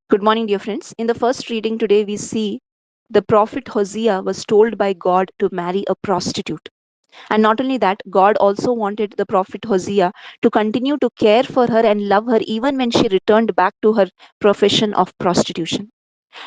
Good morning, dear friends. In the first reading today, we see the prophet Hosea was told by God to marry a prostitute. And not only that, God also wanted the prophet Hosea to continue to care for her and love her even when she returned back to her profession of prostitution.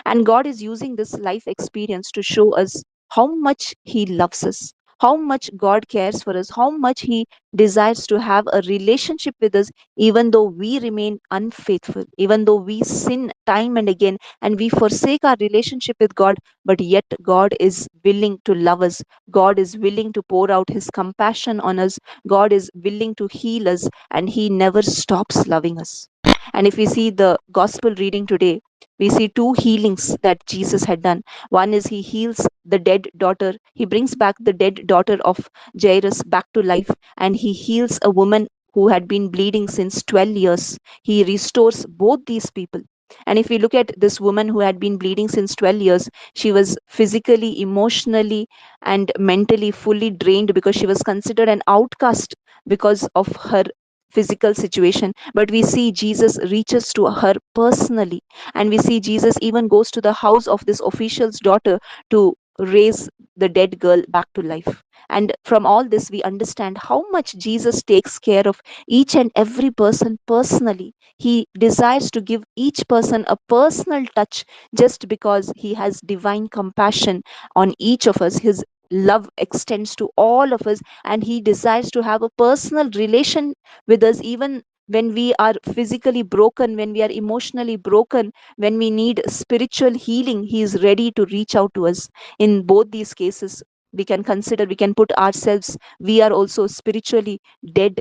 And God is using this life experience to show us how much He loves us, how much God cares for us, how much He desires to have a relationship with us, even though we remain unfaithful, even though we sin time and again and we forsake our relationship with God. But yet, God is willing to love us. God is willing to pour out His compassion on us. God is willing to heal us, and He never stops loving us. And if we see the gospel reading today, we see two healings that Jesus had done. One is He heals the dead daughter, He brings back the dead daughter of Jairus back to life, and He heals a woman who had been bleeding since 12 years. He restores both these people. And if we look at this woman who had been bleeding since 12 years, she was physically, emotionally, and mentally fully drained because she was considered an outcast because of her physical situation. But we see Jesus reaches to her personally, and we see Jesus even goes to the house of this official's daughter to raise the dead girl back to life. And from all this, we understand how much Jesus takes care of each and every person personally. He desires to give each person a personal touch just because He has divine compassion on each of us. His love extends to all of us, and He desires to have a personal relation with us, even when we are physically broken, when we are emotionally broken, when we need spiritual healing. He is ready to reach out to us. In both these cases, we can consider, we can put ourselves, we are also spiritually dead,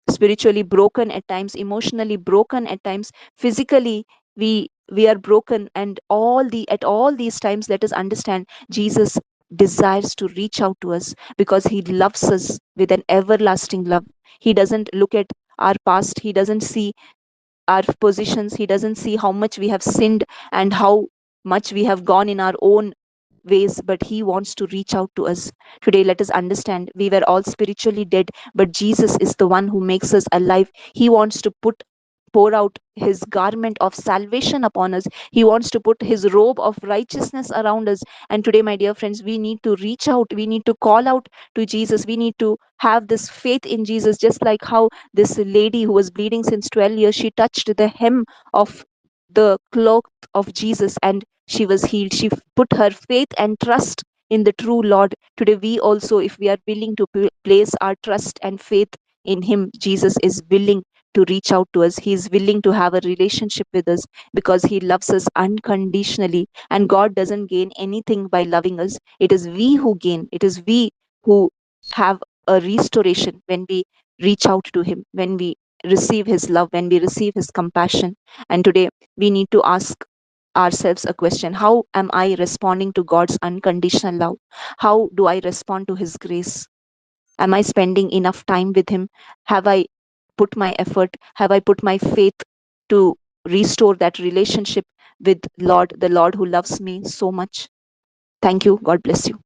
spiritually broken at times, emotionally broken at times, physically we are broken, and at all these times, let us understand Jesus desires to reach out to us because He loves us with an everlasting love. He doesn't look at our past, He doesn't see our positions, He doesn't see how much we have sinned and how much we have gone in our own ways, but He wants to reach out to us. Today, let us understand we were all spiritually dead, but Jesus is the one who makes us alive. He wants to pour out His garment of salvation upon us. He wants to put His robe of righteousness around us. And today, my dear friends, we need to reach out, we need to call out to Jesus, we need to have this faith in Jesus, just like how this lady who was bleeding since 12 years, she touched the hem of the cloak of Jesus and she was healed. She put her faith and trust in the true Lord. Today, we also, if we are willing to place our trust and faith in Him, Jesus is willing to reach out to us. He is willing to have a relationship with us because He loves us unconditionally. And God doesn't gain anything by loving us. It is we who gain. It is we who have a restoration when we reach out to Him, when we receive His love, when we receive His compassion. And today, we need to ask ourselves a question: how am I responding to God's unconditional love? How do I respond to His grace? Am I spending enough time with Him? Have I put my effort? Have I put my faith to restore that relationship with Lord, the Lord who loves me so much? Thank you. God bless you.